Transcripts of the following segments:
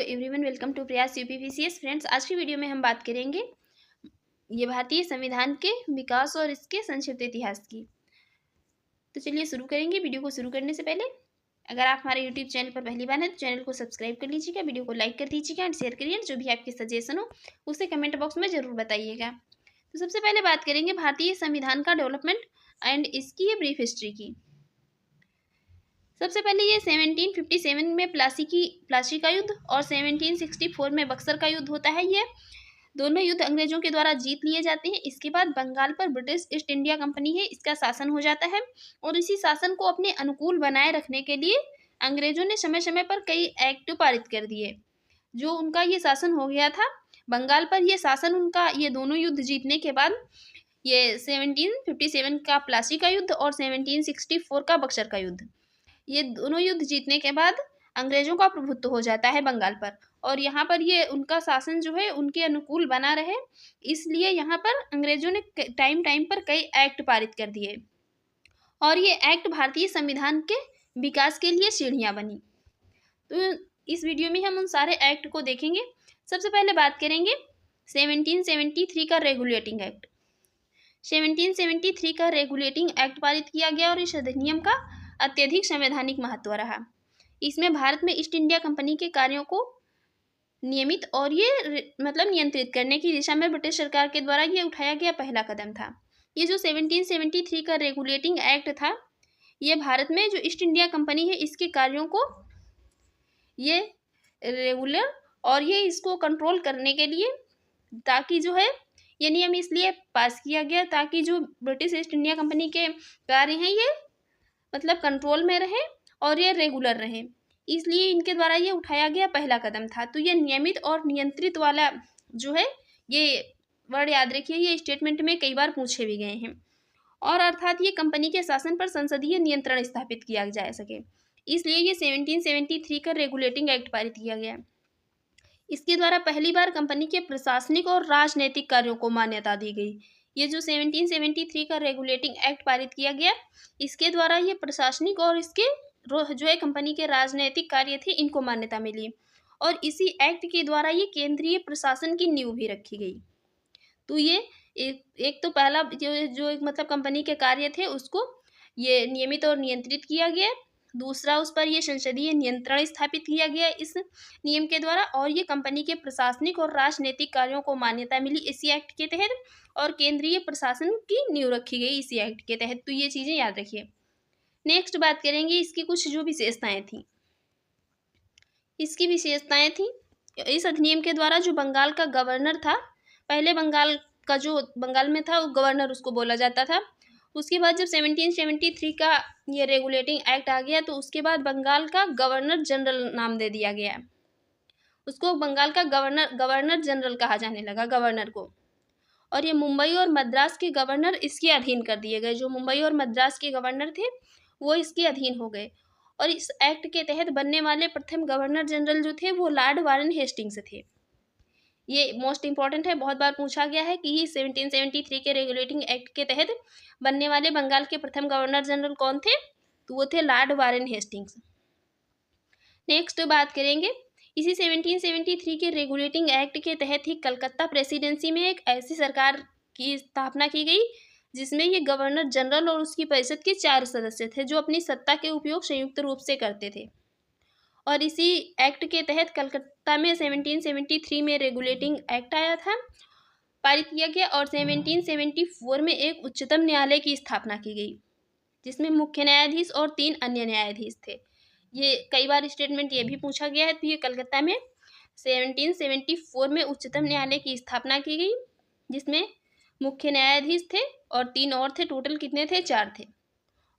Everyone, welcome to प्रयास UPPCS. Friends, आज की वीडियो में हम बात करेंगे ये भारतीय संविधान के विकास और इसके संक्षिप्त इतिहास की। तो चलिए शुरू करेंगे। वीडियो को शुरू करने से पहले अगर आप हमारे यूट्यूब चैनल पर पहली बार हैं तो चैनल को सब्सक्राइब कर लीजिएगा, वीडियो को लाइक कर दीजिएगा एंड शेयर करिए। जो भी आपके सजेशन हो उसे कमेंट बॉक्स में ज़रूर बताइएगा। तो सबसे पहले बात करेंगे भारतीय संविधान का डेवलपमेंट एंड इसकी ये ब्रीफ हिस्ट्री की। सबसे पहले ये 1757 में प्लासी का युद्ध और 1764 में बक्सर का युद्ध होता है। ये दोनों युद्ध अंग्रेजों के द्वारा जीत लिए जाते हैं। इसके बाद बंगाल पर ब्रिटिश ईस्ट इंडिया कंपनी है इसका शासन हो जाता है और इसी शासन को अपने अनुकूल बनाए रखने के लिए अंग्रेजों ने समय समय पर कई एक्ट पारित कर दिए। जो उनका ये शासन हो गया था बंगाल पर, ये शासन उनका ये दोनों युद्ध जीतने के बाद ये 1757 का प्लासी का युद्ध और 1764 का बक्सर का युद्ध, ये दोनों युद्ध जीतने के बाद अंग्रेजों का प्रभुत्व हो जाता है बंगाल पर और यहाँ पर ये उनका शासन जो है उनके अनुकूल बना रहे, इसलिए यहाँ पर अंग्रेजों ने टाइम टाइम पर कई एक्ट पारित कर दिए और ये एक्ट भारतीय संविधान के विकास के लिए सीढ़ियाँ बनी। तो इस वीडियो में हम उन सारे एक्ट को देखेंगे। सबसे पहले बात करेंगे 1773 का रेगुलेटिंग एक्ट। 1773 का रेगुलेटिंग एक्ट पारित किया गया और इस अधिनियम का अत्यधिक संवैधानिक महत्व रहा। इसमें भारत में ईस्ट इंडिया कंपनी के कार्यों को नियमित और ये नियंत्रित करने की दिशा में ब्रिटिश सरकार के द्वारा ये उठाया गया पहला कदम था। ये जो 1773 का रेगुलेटिंग एक्ट था, ये भारत में जो ईस्ट इंडिया कंपनी है इसके कार्यों को ये रेगुलर और ये इसको कंट्रोल करने के लिए, ताकि जो है ये नियम इसलिए पास किया गया ताकि जो ब्रिटिश ईस्ट इंडिया कंपनी के कार्य हैं ये कंट्रोल में रहे और ये रेगुलर रहे, इसलिए इनके द्वारा ये उठाया गया पहला कदम था। तो ये नियमित और नियंत्रित वाला जो है ये वर्ड याद रखिए, ये स्टेटमेंट में कई बार पूछे भी गए हैं। और अर्थात ये कंपनी के शासन पर संसदीय नियंत्रण स्थापित किया जा सके, इसलिए ये 1773 का रेगुलेटिंग एक्ट पारित किया गया। इसके द्वारा पहली बार कंपनी के प्रशासनिक और राजनीतिक कार्यों को मान्यता दी गई। ये जो 1773 का रेगुलेटिंग एक्ट पारित किया गया, इसके द्वारा ये प्रशासनिक और इसके जो है कंपनी के राजनीतिक कार्य थे इनको मान्यता मिली और इसी एक्ट के द्वारा ये केंद्रीय प्रशासन की नींव भी रखी गई। तो ये एक तो पहला जो कंपनी के कार्य थे उसको ये नियमित और नियंत्रित किया गया, दूसरा उस पर ये संसदीय नियंत्रण स्थापित किया गया इस नियम के द्वारा और ये कंपनी के प्रशासनिक और राजनीतिक कार्यों को मान्यता मिली इसी एक्ट के तहत और केंद्रीय प्रशासन की नींव रखी गई इसी एक्ट के तहत। तो ये चीज़ें याद रखिए। नेक्स्ट बात करेंगे इसकी कुछ जो विशेषताएं थी। इसकी विशेषताएं थी इस अधिनियम के द्वारा जो बंगाल का गवर्नर था, पहले बंगाल का जो बंगाल में था वो गवर्नर उसको बोला जाता था। उसके बाद जब 1773 का ये रेगुलेटिंग एक्ट आ गया तो उसके बाद बंगाल का गवर्नर जनरल नाम दे दिया गया, उसको बंगाल का गवर्नर जनरल कहा जाने लगा, गवर्नर को। और ये मुंबई और मद्रास के गवर्नर इसके अधीन कर दिए गए, जो मुंबई और मद्रास के गवर्नर थे वो इसके अधीन हो गए। और इस एक्ट के तहत बनने वाले प्रथम गवर्नर जनरल जो थे वो लॉर्ड वारेन हेस्टिंग्स थे। ये मोस्ट इंपॉर्टेंट है, बहुत बार पूछा गया है कि 1773 के रेगुलेटिंग एक्ट के तहत बनने वाले बंगाल के प्रथम गवर्नर जनरल कौन थे, तो वो थे लॉर्ड वारेन हेस्टिंग्स। नेक्स्ट बात करेंगे इसी 1773 के रेगुलेटिंग एक्ट के तहत ही कलकत्ता प्रेसिडेंसी में एक ऐसी सरकार की स्थापना की गई जिसमें ये गवर्नर जनरल और उसकी परिषद के 4 सदस्य थे जो अपनी सत्ता के उपयोग संयुक्त रूप से करते थे। और इसी एक्ट के तहत कलकत्ता में 1773 में रेगुलेटिंग एक्ट आया था, पारित किया गया और 1774 में एक उच्चतम न्यायालय की स्थापना की गई जिसमें मुख्य न्यायाधीश और 3 अन्य न्यायाधीश थे। ये कई बार स्टेटमेंट ये भी पूछा गया है। तो ये कलकत्ता में 1774 में उच्चतम न्यायालय की स्थापना की गई जिसमें मुख्य न्यायाधीश थे और 3 और थे, टोटल कितने थे, 4 थे।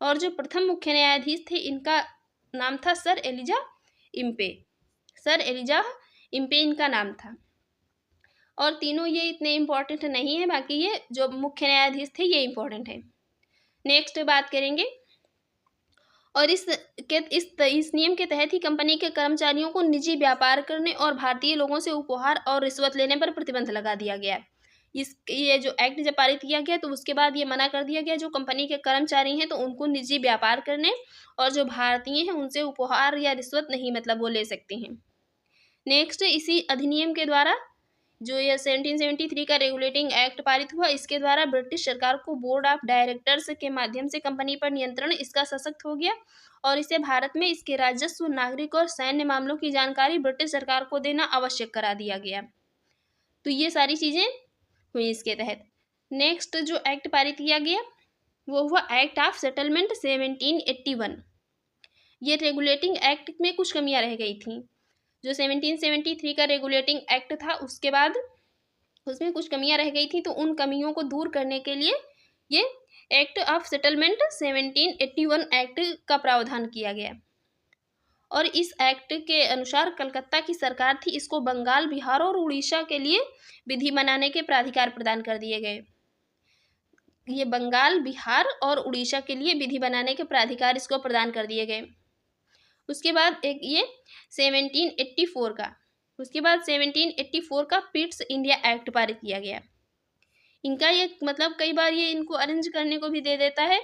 और जो प्रथम मुख्य न्यायाधीश थे इनका नाम था sir Elijah Impey, sir Elijah Impey इनका नाम था। और तीनों ये इतने इम्पोर्टेंट नहीं है, बाकी ये जो मुख्य न्यायाधीश थे ये इम्पोर्टेंट है। नेक्स्ट बात करेंगे और इस नियम के तहत ही कंपनी के कर्मचारियों को निजी व्यापार करने और भारतीय लोगों से उपहार और रिश्वत लेने पर प्रतिबंध लगा दिया गया। ये जो एक्ट जब पारित किया गया तो उसके बाद ये मना कर दिया गया जो कंपनी के कर्मचारी हैं तो उनको निजी व्यापार करने और जो भारतीय हैं उनसे उपहार या रिश्वत नहीं वो ले सकते हैं। नेक्स्ट, इसी अधिनियम के द्वारा जो ये 1773 का रेगुलेटिंग एक्ट पारित हुआ, इसके द्वारा ब्रिटिश सरकार को बोर्ड ऑफ डायरेक्टर्स के माध्यम से कंपनी पर नियंत्रण इसका सशक्त हो गया और इसे भारत में इसके राजस्व, नागरिक और सैन्य मामलों की जानकारी ब्रिटिश सरकार को देना आवश्यक करा दिया गया। तो ये सारी चीज़ें हुई इसके तहत। नेक्स्ट जो एक्ट पारित किया गया वो हुआ एक्ट ऑफ सेटलमेंट 1781। ये रेगुलेटिंग एक्ट में कुछ कमियां रह गई थी। जो 1773 का रेगुलेटिंग एक्ट था उसके बाद उसमें कुछ कमियां रह गई थी, तो उन कमियों को दूर करने के लिए ये एक्ट ऑफ सेटलमेंट 1781 एक्ट का प्रावधान किया गया। और इस एक्ट के अनुसार कलकत्ता की सरकार थी, इसको बंगाल, बिहार और उड़ीसा के लिए विधि बनाने के प्राधिकार प्रदान कर दिए गए। ये बंगाल, बिहार और उड़ीसा के लिए विधि बनाने के प्राधिकार इसको प्रदान कर दिए गए। उसके बाद एक ये 1784 का पिट्स इंडिया एक्ट पारित किया गया। इनका ये मतलब कई बार ये इनको अरेंज करने को भी दे देता है,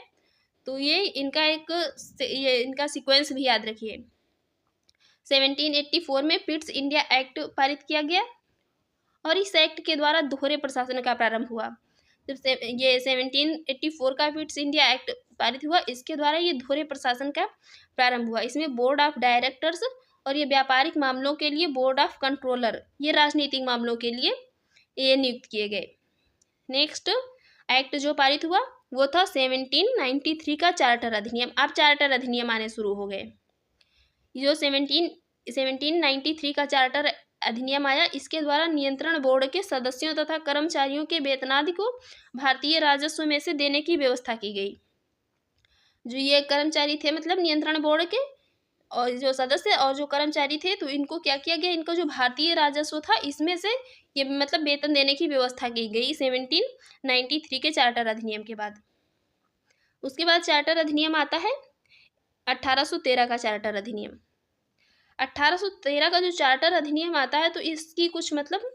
तो ये इनका सीक्वेंस भी याद रखिए। 1784 में पिट्स इंडिया एक्ट पारित किया गया और इस एक्ट के द्वारा दोहरे प्रशासन का प्रारंभ हुआ। जब ये 1784 का पिट्स इंडिया एक्ट पारित हुआ, इसके द्वारा ये दोहरे प्रशासन का प्रारंभ हुआ। इसमें बोर्ड ऑफ डायरेक्टर्स और ये व्यापारिक मामलों के लिए बोर्ड ऑफ कंट्रोलर, ये राजनीतिक मामलों के लिए ये नियुक्त किए गए। नेक्स्ट एक्ट जो पारित हुआ वो था 1793 का चार्टर अधिनियम। अब चार्टर अधिनियम आने शुरू हो गए। जो 1793 का चार्टर अधिनियम आया, इसके द्वारा नियंत्रण बोर्ड के सदस्यों तथा कर्मचारियों के वेतनादि को भारतीय राजस्व में से देने की व्यवस्था की गई। जो ये कर्मचारी थे मतलब नियंत्रण बोर्ड के, और जो सदस्य और जो कर्मचारी थे, तो इनको क्या किया गया, इनको जो भारतीय राजस्व था इसमें से ये मतलब वेतन देने की व्यवस्था की गई 1793 के चार्टर अधिनियम के बाद। उसके बाद चार्टर अधिनियम आता है 1813 का चार्टर अधिनियम। 1813 का जो चार्टर अधिनियम आता है, तो इसकी कुछ मतलब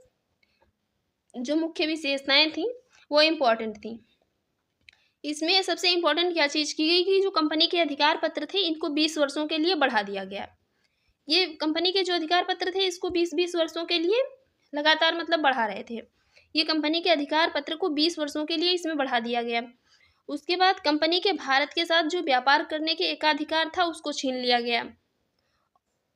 जो मुख्य विशेषताएं थी वो इम्पोर्टेंट थी। इसमें सबसे इम्पोर्टेंट क्या चीज़ की गई कि जो कंपनी के अधिकार पत्र थे इनको 20 वर्षों के लिए बढ़ा दिया गया। ये कंपनी के जो अधिकार पत्र थे इसको 20-20 वर्षों के लिए लगातार मतलब बढ़ा रहे थे। ये कंपनी के अधिकार पत्र को 20 वर्षों के लिए इसमें बढ़ा दिया गया। उसके बाद कंपनी के भारत के साथ जो व्यापार करने के एकाधिकार था उसको छीन लिया गया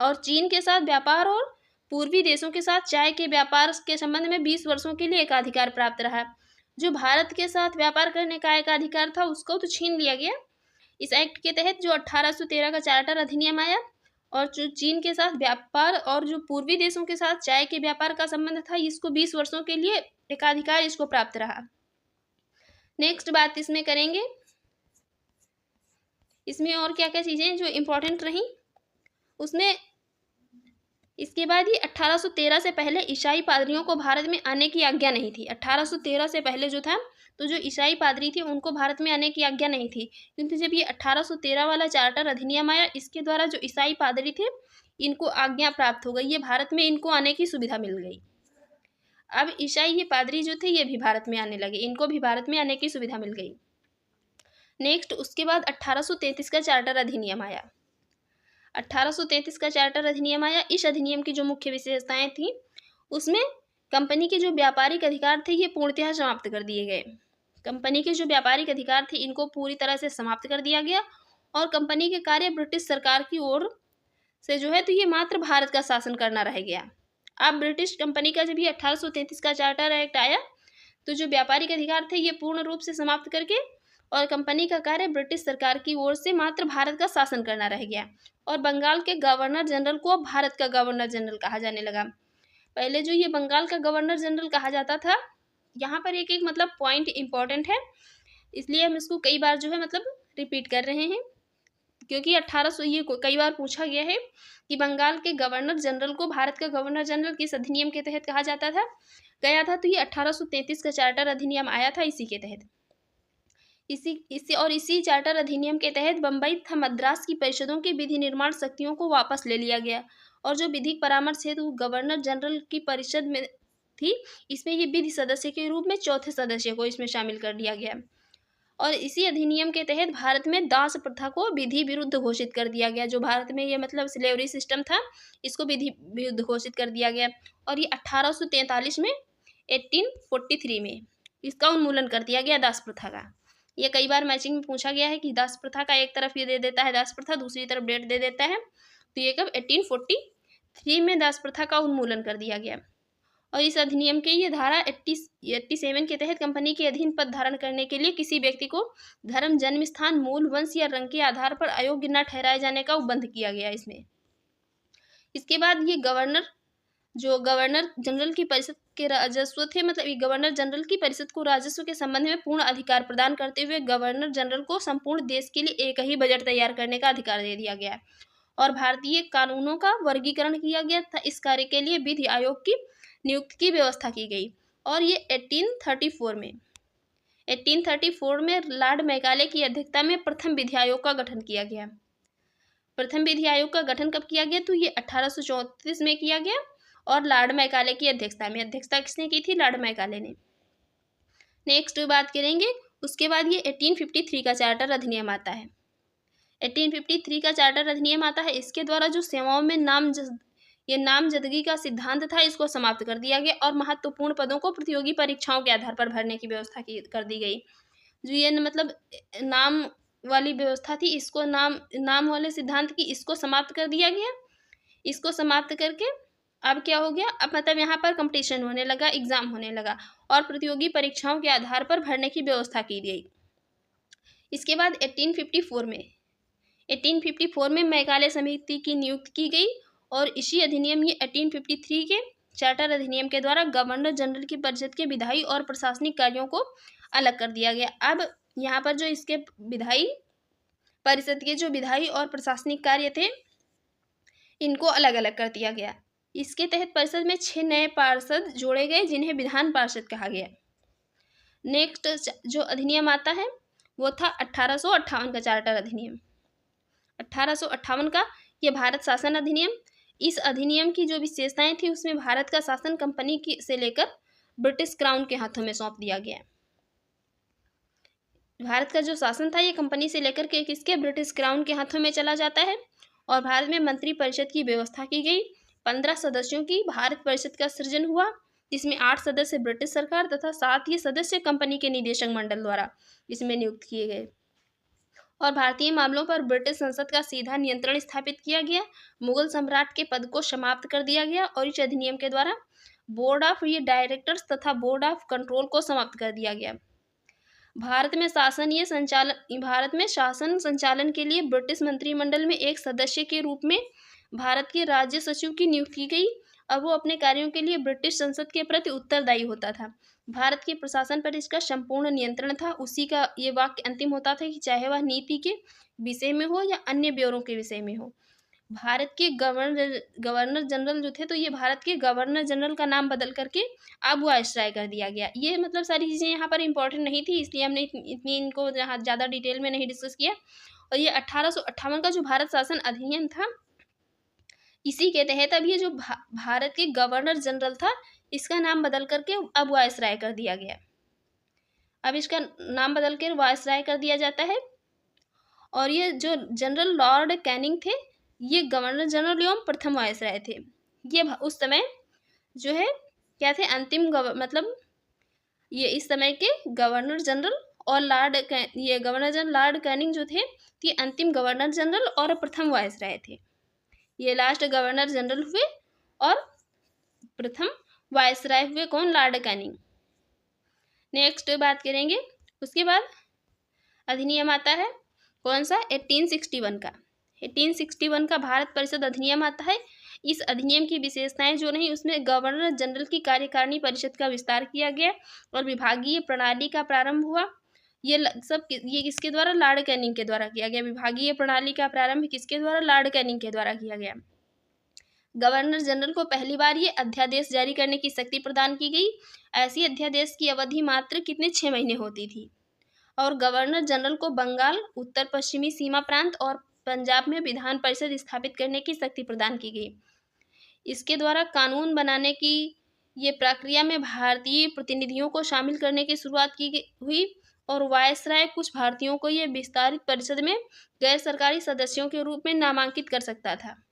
और चीन के साथ व्यापार और पूर्वी देशों के साथ चाय के व्यापार के संबंध में 20 वर्षों के लिए एकाधिकार प्राप्त रहा। जो भारत के साथ व्यापार करने का एकाधिकार था उसको तो छीन लिया गया। इस एक्ट के तहत जो 1813 का चार्टर अधिनियम आया और जो चीन के साथ व्यापार और जो पूर्वी देशों के साथ चाय के व्यापार का संबंध था, इसको 20 वर्षों के लिए एकाधिकार इसको प्राप्त रहा। नेक्स्ट बात इसमें करेंगे, इसमें और क्या क्या चीज़ें जो इम्पोर्टेंट रहीं उसमें। इसके बाद ये 1813 से पहले ईसाई पादरियों को भारत में आने की आज्ञा नहीं थी। 1813 से पहले जो था, तो जो ईसाई पादरी थे उनको भारत में आने की आज्ञा नहीं थी, क्योंकि जब ये 1813 वाला चार्टर अधिनियम आया, इसके द्वारा जो ईसाई पादरी थे इनको आज्ञा प्राप्त हो गई, ये भारत में इनको आने की सुविधा मिल गई। अब ईसाई ये पादरी जो थे ये भी भारत में आने लगे, इनको भी भारत में आने की सुविधा मिल गई। नेक्स्ट उसके बाद 1833 का चार्टर अधिनियम आया। 1833 का चार्टर अधिनियम आया। इस अधिनियम की जो मुख्य विशेषताएं थी उसमें कंपनी के जो व्यापारिक अधिकार थे ये पूर्णतः समाप्त कर दिए गए। कंपनी के जो व्यापारिक अधिकार थे इनको पूरी तरह से समाप्त कर दिया गया और कंपनी के कार्य ब्रिटिश सरकार की ओर से जो है तो ये मात्र भारत का शासन करना रह गया। अब ब्रिटिश कंपनी का जब ये 1833 का चार्टर एक्ट आया, तो जो व्यापारिक अधिकार थे ये पूर्ण रूप से समाप्त करके और कंपनी का कार्य ब्रिटिश सरकार की ओर से मात्र भारत का शासन करना रह गया और बंगाल के गवर्नर जनरल को अब भारत का गवर्नर जनरल कहा जाने लगा। पहले जो ये बंगाल का गवर्नर जनरल कहा जाता था, यहाँ पर एक मतलब पॉइंट इंपॉर्टेंट है, इसलिए हम इसको कई बार जो है मतलब रिपीट कर रहे हैं, क्योंकि 1800 ये कई बार पूछा गया है कि बंगाल के गवर्नर जनरल को भारत का गवर्नर जनरल किस अधिनियम के तहत कहा जाता था गया था, तो ये 1833 का चार्टर अधिनियम आया था इसी के तहत। इसी चार्टर अधिनियम के तहत बम्बई तथा मद्रास की परिषदों की विधि निर्माण शक्तियों को वापस ले लिया गया और जो विधिक परामर्श हेतु गवर्नर जनरल की परिषद में थी, इसमें ये विधि सदस्य के रूप में चौथे सदस्य को इसमें शामिल कर दिया गया। और इसी अधिनियम के तहत भारत में दास प्रथा को विधि विरुद्ध घोषित कर दिया गया। जो भारत में ये मतलब स्लेवरी सिस्टम था, इसको विधि विरुद्ध घोषित कर दिया गया। और ये 1843 में 1843 में इसका उन्मूलन कर दिया गया दास प्रथा का। ये कई बार मैचिंग में पूछा गया है कि दास प्रथा का एक तरफ ये दे देता है दास प्रथा, दूसरी तरफ डेट दे देता है। तो ये कब 1843 में दास प्रथा का उन्मूलन कर दिया गया। और इस अधिनियम के ये धारा 87 के तहत कंपनी के अधीन पद धारण करने के लिए किसी व्यक्ति को धर्म, जन्म स्थान, मूल, वंश या रंग के आधार पर अयोग्य न ठहराए जाने का उपबंध किया गया इसमें। इसके बाद ये गवर्नर जनरल की परिषद के राजस्व थे, मतलब ये गवर्नर जनरल की परिषद को राजस्व के संबंध में पूर्ण अधिकार प्रदान करते हुए गवर्नर जनरल को संपूर्ण देश के लिए एक ही बजट तैयार करने का अधिकार दे दिया गया। और भारतीय कानूनों का वर्गीकरण किया गया था। इस कार्य के लिए विधि आयोग की नियुक्ति की व्यवस्था की गई। और ये 1834 में लॉर्ड मैकाले की अध्यक्षता में प्रथम विधि आयोग का गठन किया गया। प्रथम विधि आयोग का गठन कब किया गया? तो ये 1834 में किया गया और लॉर्ड मैकाले की अध्यक्षता में। अध्यक्षता किसने की थी? लॉर्ड मैकाले ने। नेक्स्ट बात करेंगे, उसके बाद ये 1853 का चार्टर अधिनियम आता है। 1853 का चार्टर अधिनियम आता है। इसके द्वारा जो सेवाओं में नामजदगी का सिद्धांत था, इसको समाप्त कर दिया गया और महत्वपूर्ण पदों को प्रतियोगी परीक्षाओं के आधार पर भरने की व्यवस्था कर दी गई। जो ये मतलब नाम वाली व्यवस्था थी, इसको नाम वाले सिद्धांत की इसको समाप्त कर दिया गया। इसको समाप्त करके अब क्या हो गया? अब मतलब यहाँ पर कंपटीशन होने लगा, एग्जाम होने लगा और प्रतियोगी परीक्षाओं के आधार पर भरने की व्यवस्था की गई। इसके बाद 1854 में मैकाले समिति की नियुक्ति की गई और इसी अधिनियम ये 1853 के चार्टर अधिनियम के द्वारा गवर्नर जनरल की परिषद के विधायी और प्रशासनिक कार्यों को अलग कर दिया गया। अब यहाँ पर जो इसके विधायी परिषद के जो विधायी और प्रशासनिक कार्य थे, इनको अलग अलग कर दिया गया। इसके तहत परिषद में 6 नए पार्षद जोड़े गए, जिन्हें विधान पार्षद कहा गया। नेक्स्ट जो अधिनियम आता है वो था 1858 का चार्टर अधिनियम। 1858 का ये भारत शासन अधिनियम। इस अधिनियम की जो विशेषताएं थी, उसमें भारत का शासन कंपनी की से लेकर ब्रिटिश क्राउन के हाथों में सौंप दिया गया। भारत का जो शासन था, ये कंपनी से लेकर के किसके? ब्रिटिश क्राउन के हाथों में चला जाता है। और भारत में मंत्री परिषद की व्यवस्था की गई। 15 सदस्यों की भारत परिषद का सृजन हुआ, जिसमें 8 सदस्य ब्रिटिश सरकार तथा 7 ही सदस्य कंपनी के निदेशक मंडल द्वारा इसमें नियुक्त किए गए। और भारतीय मामलों पर ब्रिटिश संसद का सीधा नियंत्रण स्थापित किया गया। मुगल सम्राट के पद को समाप्त कर दिया गया और इस अधिनियम के द्वारा बोर्ड ऑफ डायरेक्टर्स तथा बोर्ड ऑफ कंट्रोल को समाप्त कर दिया गया। भारत में शासन संचालन के लिए ब्रिटिश मंत्रिमंडल में एक सदस्य के रूप में भारत के राज्य सचिव की नियुक्ति की गई। अब वो अपने कार्यों के लिए ब्रिटिश संसद के प्रति उत्तरदायी होता था। भारत के प्रशासन पर इसका संपूर्ण नियंत्रण था। उसी का ये वाक्य अंतिम होता था कि चाहे वह नीति के विषय में हो या अन्य ब्योरों के विषय में हो। भारत के गवर्नर जनरल जो थे, तो ये भारत के गवर्नर जनरल का नाम बदल करके अब वायसराय कर दिया गया। ये मतलब सारी चीज़ें यहाँ पर इंपॉर्टेंट नहीं थी, इसलिए हमने इतनी इनको ज़्यादा डिटेल में नहीं डिस्कस किया। और ये 1858 का जो भारत शासन अधिनियम था, इसी के तहत अब ये जो भारत के गवर्नर जनरल था, इसका नाम बदल करके अब वायसराय कर दिया गया। अब इसका नाम बदल कर वायसराय कर दिया जाता है। और ये जो जनरल लॉर्ड कैनिंग थे, ये गवर्नर जनरल एवं प्रथम वायसराय थे। ये उस समय जो है क्या थे? अंतिम मतलब ये इस समय के गवर्नर जनरल और गवर्नर जनरल लॉर्ड कैनिंग जो थे, ये अंतिम गवर्नर जनरल और प्रथम वायसराय थे। ये लास्ट गवर्नर जनरल हुए और प्रथम वायसराय हुए कौन? Lord Canning. नेक्स्ट बात करेंगे, उसके बाद अधिनियम आता है कौन सा? 1861 का। 1861 का भारत परिषद अधिनियम आता है। इस अधिनियम की विशेषताएं जो नहीं, उसमें गवर्नर जनरल की कार्यकारिणी परिषद का विस्तार किया गया और विभागीय प्रणाली का प्रारंभ हुआ। ये किसके द्वारा? लॉर्ड कैनिंग के द्वारा किया गया। विभागीय प्रणाली का प्रारंभ किसके द्वारा? लॉर्ड कैनिंग के द्वारा किया गया। गवर्नर जनरल को पहली बार ये अध्यादेश जारी करने की शक्ति प्रदान की गई। ऐसी अध्यादेश की अवधि मात्र 6 महीने होती थी। और गवर्नर जनरल को बंगाल, उत्तर पश्चिमी सीमा प्रांत और पंजाब में विधान परिषद स्थापित करने की शक्ति प्रदान की गई। इसके द्वारा कानून बनाने की ये प्रक्रिया में भारतीय प्रतिनिधियों को शामिल करने की शुरुआत हुई और वायसराय कुछ भारतीयों को यह विस्तारित परिषद में गैर सरकारी सदस्यों के रूप में नामांकित कर सकता था।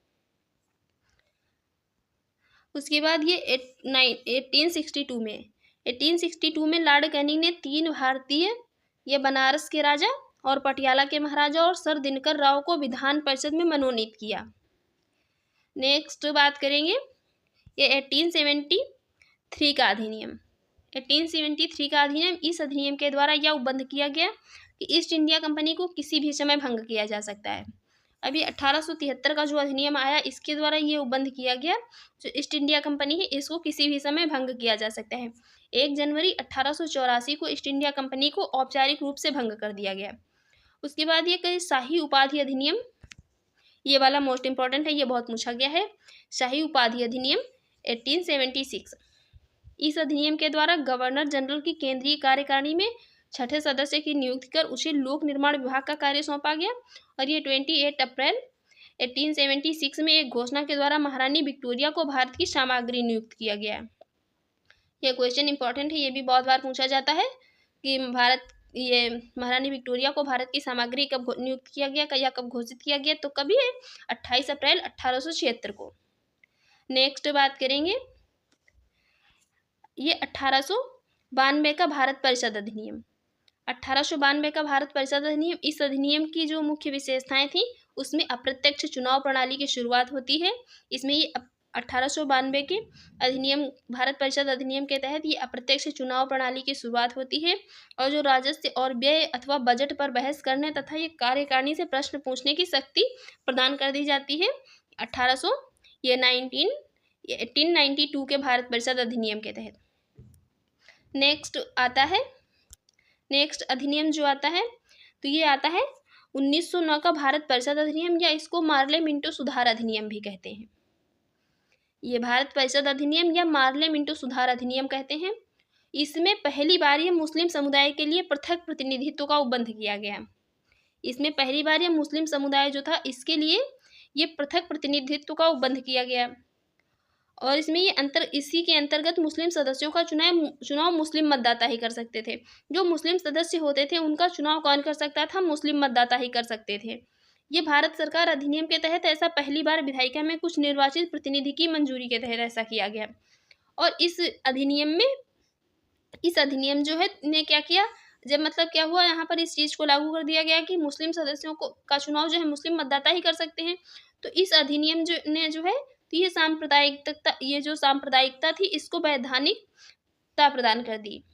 उसके बाद ये 1862 में लॉर्ड कैनिंग ने 3 भारतीय, ये बनारस के राजा और पटियाला के महाराजा और सर दिनकर राव को विधान परिषद में मनोनीत किया। नेक्स्ट बात करेंगे ये 1873 का अधिनियम। 1873 का अधिनियम, इस अधिनियम के द्वारा यह उपबंध किया गया कि ईस्ट इंडिया कंपनी को किसी भी समय भंग किया जा सकता है। अभी 1873 का जो अधिनियम आया, इसके द्वारा ये उपबंध किया गया जो ईस्ट इंडिया कंपनी है इसको किसी भी समय भंग किया जा सकता है। 1 जनवरी 1884 को ईस्ट इंडिया कंपनी को औपचारिक रूप से भंग कर दिया गया। उसके बाद ये कई शाही उपाधि अधिनियम, ये वाला मोस्ट इंपॉर्टेंट है, ये बहुत पूछा गया है। शाही उपाधि अधिनियम 1876, इस अधिनियम के द्वारा गवर्नर जनरल की केंद्रीय कार्यकारिणी में 6ठे सदस्य की नियुक्ति कर उसे लोक निर्माण विभाग का कार्य सौंपा गया। और ये 28 अप्रैल 1876 में एक घोषणा के द्वारा महारानी विक्टोरिया को भारत की सामग्री नियुक्त किया गया। यह क्वेश्चन इंपॉर्टेंट है, ये भी बहुत बार पूछा जाता है कि महारानी विक्टोरिया को भारत की सामग्री कब नियुक्त किया गया या कब घोषित किया गया, तो कभी है 28 अप्रैल 1876 को। नेक्स्ट बात करेंगे ये 1892 का भारत परिषद अधिनियम। 1892 का भारत परिषद अधिनियम, इस अधिनियम की जो मुख्य विशेषताएं थी उसमें अप्रत्यक्ष चुनाव प्रणाली की शुरुआत होती है। इसमें ये 1892 के अधिनियम, भारत परिषद अधिनियम के तहत ये अप्रत्यक्ष चुनाव प्रणाली की शुरुआत होती है। और जो राजस्व और व्यय अथवा बजट पर बहस करने तथा ये कार्यकारिणी से प्रश्न पूछने की शक्ति प्रदान कर दी जाती है 1892 के भारत परिषद अधिनियम के तहत। नेक्स्ट अधिनियम जो आता है तो ये आता है 1909 का भारत परिषद अधिनियम, या इसको मार्ले मिंटो सुधार अधिनियम भी कहते हैं। ये भारत परिषद अधिनियम या मार्ले मिंटो सुधार अधिनियम कहते हैं। इसमें पहली बार ये मुस्लिम समुदाय के लिए पृथक प्रतिनिधित्व का उपबंध किया गया। इसमें पहली बार ये मुस्लिम समुदाय जो था इसके लिए ये पृथक प्रतिनिधित्व का उपबंध किया गया। और इसमें इसी के अंतर्गत मुस्लिम सदस्यों का चुनाव मुस्लिम मतदाता ही कर सकते थे। जो मुस्लिम सदस्य होते थे उनका चुनाव कौन कर सकता था? मुस्लिम मतदाता ही कर सकते थे। ये भारत सरकार अधिनियम के तहत ऐसा पहली बार विधायिका में कुछ निर्वाचित प्रतिनिधि की मंजूरी के तहत ऐसा किया गया। और इस अधिनियम जो है ने क्या किया, जब मतलब क्या हुआ, यहाँ पर इस चीज़ को लागू कर दिया गया कि मुस्लिम सदस्यों का चुनाव जो है मुस्लिम मतदाता ही कर सकते हैं। तो इस अधिनियम जो है तो ये जो सांप्रदायिकता थी इसको वैधानिकता प्रदान कर दी।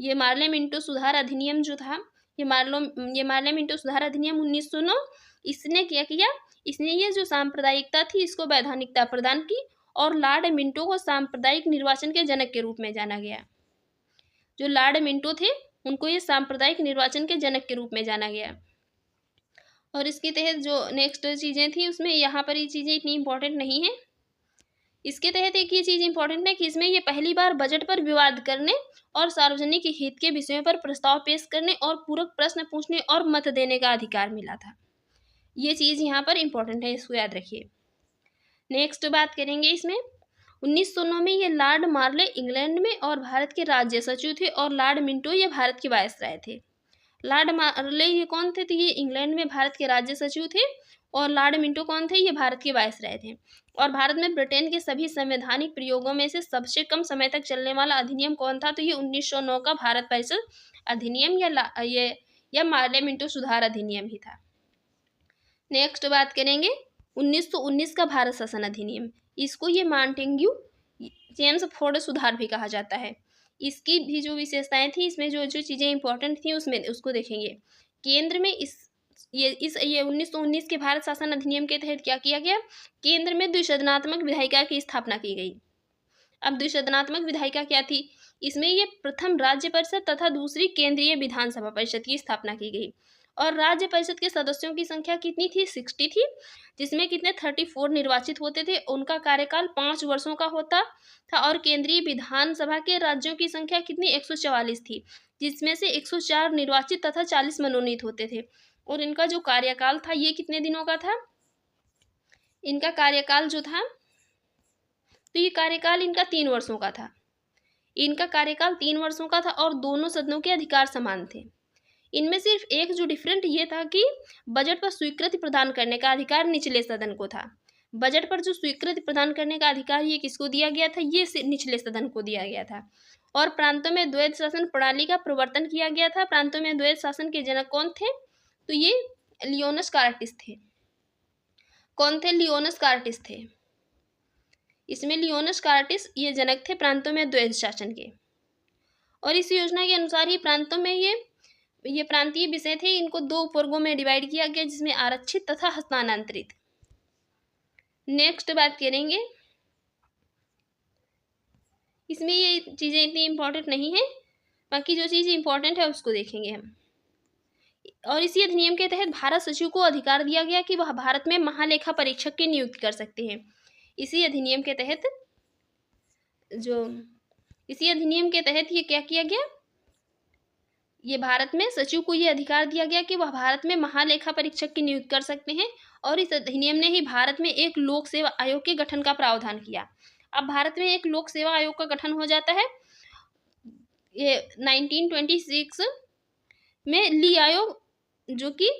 ये मार्ले मिंटो सुधार अधिनियम जो था, ये मार्ले मिंटो सुधार अधिनियम 1909, इसने क्या किया, इसने ये जो सांप्रदायिकता थी इसको वैधानिकता प्रदान की। और लॉर्ड मिंटो को सांप्रदायिक निर्वाचन के जनक के रूप में जाना गया। जो लॉर्ड मिंटो थे उनको ये सांप्रदायिक निर्वाचन के जनक के रूप में जाना गया। और इसके तहत जो नेक्स्ट चीज़ें थी उसमें यहाँ पर ये चीज़ें इतनी इंपॉर्टेंट नहीं है। इसके तहत एक ये चीज़ इंपॉर्टेंट है कि इसमें ये पहली बार बजट पर विवाद करने और सार्वजनिक हित के विषयों पर प्रस्ताव पेश करने और पूरक प्रश्न पूछने और मत देने का अधिकार मिला था। ये चीज़ यहाँ पर इंपॉर्टेंट है, इसको याद रखिए। नेक्स्ट बात करेंगे इसमें 1909 में ये लॉर्ड मार्ले इंग्लैंड में और भारत के राज्य सचिव थे और लॉर्ड मिंटो ये भारत के वायसराय थे। लॉर्ड मार्ले ये कौन थे? तो ये इंग्लैंड में भारत के राज्य सचिव थे। और लॉर्ड मिंटो कौन थे? ये भारत के वायसराय थे। और भारत में ब्रिटेन के सभी संवैधानिक प्रयोगों में से सबसे कम समय तक चलने वाला अधिनियम कौन था? तो ये 1909 का भारत परिषद अधिनियम या मार्ले मिंटो सुधार अधिनियम ही था। नेक्स्ट बात करेंगे 1919 का भारत शासन अधिनियम। इसको ये मांटेग्यू चेम्सफोर्ड सुधार भी कहा जाता है। इसकी भी जो विशेषताएं थी, इसमें जो चीज़ें इंपॉर्टेंट थी उसको देखेंगे। केंद्र में ये 1919 के भारत शासन अधिनियम के तहत क्या किया गया? केंद्र में द्विसदनात्मक विधायिका की स्थापना की गई। अब द्विसदनात्मक विधायिका क्या थी? इसमें ये प्रथम राज्य परिषद तथा दूसरी केंद्रीय विधानसभा परिषद की स्थापना की गई। और राज्य परिषद के सदस्यों की संख्या कितनी थी? 60 थी, जिसमें कितने 34 निर्वाचित होते थे। उनका कार्यकाल 5 वर्षों का होता था। और केंद्रीय विधानसभा के राज्यों की संख्या कितनी? 144 थी, जिसमें से 104 निर्वाचित तथा 40 मनोनीत होते थे। और इनका जो कार्यकाल था ये कितने दिनों का था? इनका कार्यकाल जो था तो ये कार्यकाल इनका 3 वर्षों का था। इनका कार्यकाल 3 वर्षों का था और दोनों सदनों के अधिकार समान थे। इनमें सिर्फ एक जो डिफरेंट ये था कि बजट पर स्वीकृति प्रदान करने का अधिकार निचले सदन को था। बजट पर जो स्वीकृति प्रदान करने का अधिकार ये किसको दिया गया था, ये निचले सदन को दिया गया था। और प्रांतों में द्वैध शासन प्रणाली का प्रवर्तन किया गया था। प्रांतों में द्वैध शासन के जनक कौन थे, तो ये लियोनस कार्टिस थे। कौन थे, लियोनस कार्टिस थे। इसमें लियोनस कार्टिस ये जनक थे प्रांतों में द्वैध शासन के। और इस योजना के अनुसार ही प्रांतों में ये प्रांतीय विषय थे, इनको 2 उपवर्गों में डिवाइड किया गया, जिसमें आरक्षित तथा हस्तांतरित। नेक्स्ट बात करेंगे, इसमें ये चीज़ें इतनी इम्पोर्टेंट नहीं है, बाकी जो चीज़ इम्पोर्टेंट है उसको देखेंगे हम। और इसी अधिनियम के तहत भारत सचिव को अधिकार दिया गया कि वह भारत में महालेखा परीक्षक की नियुक्ति कर सकते हैं। इसी अधिनियम के तहत ये क्या किया गया, ये भारत में सचिव को ये अधिकार दिया गया कि वह भारत में महालेखा परीक्षक की नियुक्ति कर सकते हैं। और इस अधिनियम ने ही भारत में एक लोक सेवा आयोग के गठन का प्रावधान किया। अब भारत में एक लोक सेवा आयोग का गठन हो जाता है। ये 1926 में ली आयोग, जो कि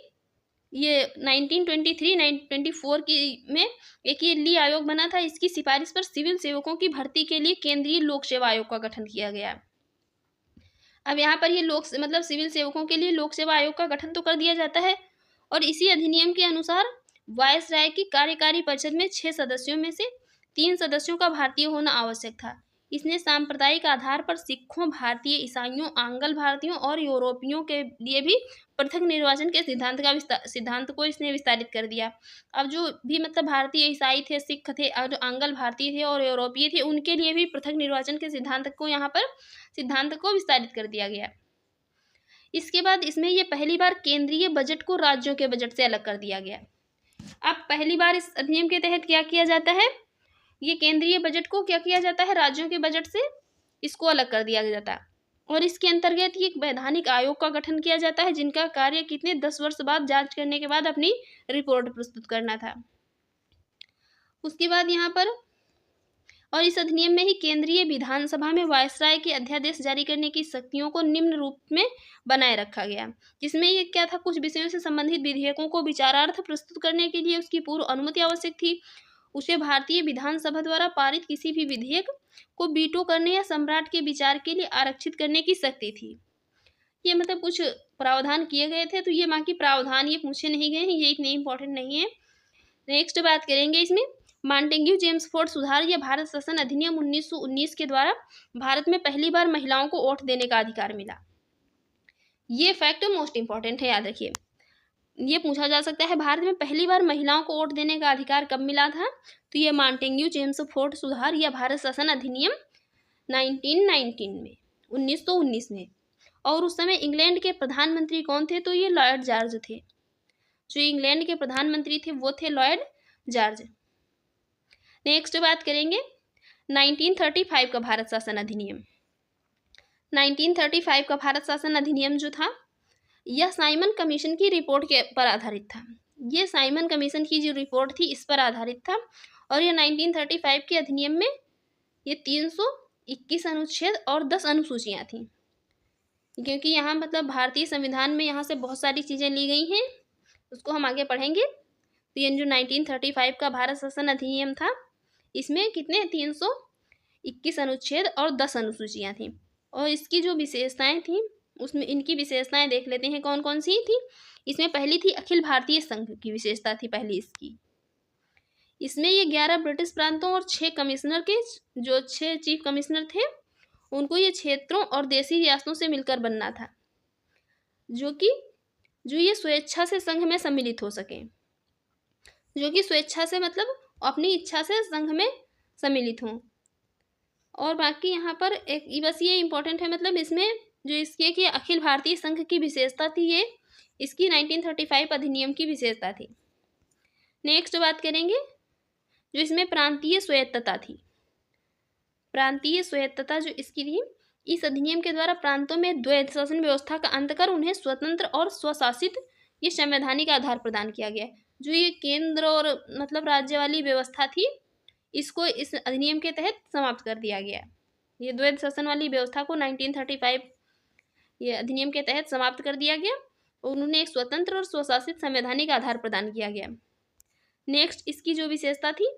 ये 1923-1924 की में एक ये ली आयोग बना था। इसकी सिफारिश पर सिविल सेवकों की भर्ती के लिए केंद्रीय लोक सेवा आयोग का गठन किया गया। अब यहाँ पर ये सिविल सेवकों के लिए लोक सेवा आयोग का गठन तो कर दिया जाता है। और इसी अधिनियम के अनुसार वायसराय की कार्यकारी परिषद में 6 सदस्यों में से 3 सदस्यों का भारतीय होना आवश्यक था। इसने सांप्रदायिक आधार पर सिखों, भारतीय ईसाइयों, आंग्ल भारतीयों और यूरोपियों के लिए भी पृथक निर्वाचन के सिद्धांत को इसने विस्तारित कर दिया। अब जो भी भारतीय ईसाई थे, सिख थे, और जो आंग्ल भारतीय थे और यूरोपीय थे, उनके लिए भी पृथक निर्वाचन के सिद्धांत को विस्तारित कर दिया गया। इसके बाद इसमें ये पहली बार केंद्रीय बजट को राज्यों के बजट से अलग कर दिया गया। अब पहली बार इस अधिनियम के तहत क्या किया जाता है, ये केंद्रीय बजट को क्या किया जाता है, राज्यों के बजट से इसको अलग कर दिया जाता है। और इसके अंतर्गत ये एक वैधानिक आयोग का गठन किया जाता है, जिनका कार्य 10 वर्ष बाद जांच करने के बाद अपनी रिपोर्ट प्रस्तुत करना था। उसके बाद यहाँ पर और इस अधिनियम में ही केंद्रीय विधानसभा में वायसराय के अध्यादेश जारी करने की शक्तियों को निम्न रूप में बनाए रखा गया, जिसमें ये क्या था, कुछ विषयों से संबंधित विधेयकों को विचारार्थ प्रस्तुत करने के लिए उसकी पूर्व अनुमति आवश्यक थी। उसे भारतीय विधानसभा द्वारा पारित किसी भी विधेयक को वीटो करने या सम्राट के विचार के लिए आरक्षित करने की शक्ति थी। ये कुछ प्रावधान किए गए थे, तो ये बाकी प्रावधान ये पूछे नहीं गए हैं, ये इतने इंपॉर्टेंट नहीं है। नेक्स्ट बात करेंगे इसमें मॉन्टेग्यू जेम्सफोर्ड सुधार या भारत शासन अधिनियम 1919 के द्वारा भारत में पहली बार महिलाओं को वोट देने का अधिकार मिला। ये फैक्ट मोस्ट इंपॉर्टेंट है, याद रखिए। ये पूछा जा सकता है भारत में पहली बार महिलाओं को वोट देने का अधिकार कब मिला था, तो ये मॉन्टेग्यू जेम्सफोर्ड सुधार या भारत शासन अधिनियम 1919 में। और उस समय इंग्लैंड के प्रधानमंत्री कौन थे, तो ये लॉर्ड जॉर्ज थे। जो इंग्लैंड के प्रधानमंत्री थे वो थे लॉर्ड जॉर्ज। नेक्स्ट बात करेंगे 1935 का भारत शासन अधिनियम। 1935 का भारत शासन अधिनियम जो था, यह साइमन कमीशन की रिपोर्ट के पर आधारित था। ये साइमन कमीशन की जो रिपोर्ट थी इस पर आधारित था। और ये 1935 के अधिनियम में ये 321 अनुच्छेद और 10 अनुसूचियाँ थीं, क्योंकि यहाँ भारतीय संविधान में यहाँ से बहुत सारी चीज़ें ली गई हैं, उसको हम आगे पढ़ेंगे। तो ये जो 1935 का भारत शासन अधिनियम था, इसमें कितने 321 अनुच्छेद और 10 अनुसूचियाँ थीं। और इसकी जो विशेषताएं थीं, उसमें इनकी विशेषताएं देख लेते हैं कौन कौन सी थी। इसमें पहली थी अखिल भारतीय संघ की विशेषता थी पहली इसकी। इसमें ये 11 ब्रिटिश प्रांतों और 6 कमिश्नर के जो 6 चीफ कमिश्नर थे, उनको ये क्षेत्रों और देशी रियासतों से मिलकर बनना था, जो ये स्वेच्छा से संघ में सम्मिलित हो सके, जो कि स्वेच्छा से अपनी इच्छा से संघ में सम्मिलित हों। और बाकी यहाँ पर एक बस ये इम्पोर्टेंट है, इसमें जो इसके कि अखिल भारतीय संघ की विशेषता थी, ये इसकी 1935 अधिनियम की विशेषता थी। नेक्स्ट बात करेंगे जो इसमें प्रांतीय स्वायत्तता थी। प्रांतीय स्वायत्तता जो इसकी थी, इस अधिनियम के द्वारा प्रांतों में द्वैध शासन व्यवस्था का अंत कर उन्हें स्वतंत्र और स्वशासित ये संवैधानिक आधार प्रदान किया गया। जो ये केंद्र और राज्य वाली व्यवस्था थी, इसको इस अधिनियम के तहत समाप्त कर दिया गया। ये द्वैध शासन वाली व्यवस्था को 1935 ये अधिनियम के तहत समाप्त कर दिया गया और उन्होंने एक स्वतंत्र और स्वशासित संवैधानिक आधार प्रदान किया गया। नेक्स्ट इसकी जो विशेषता थी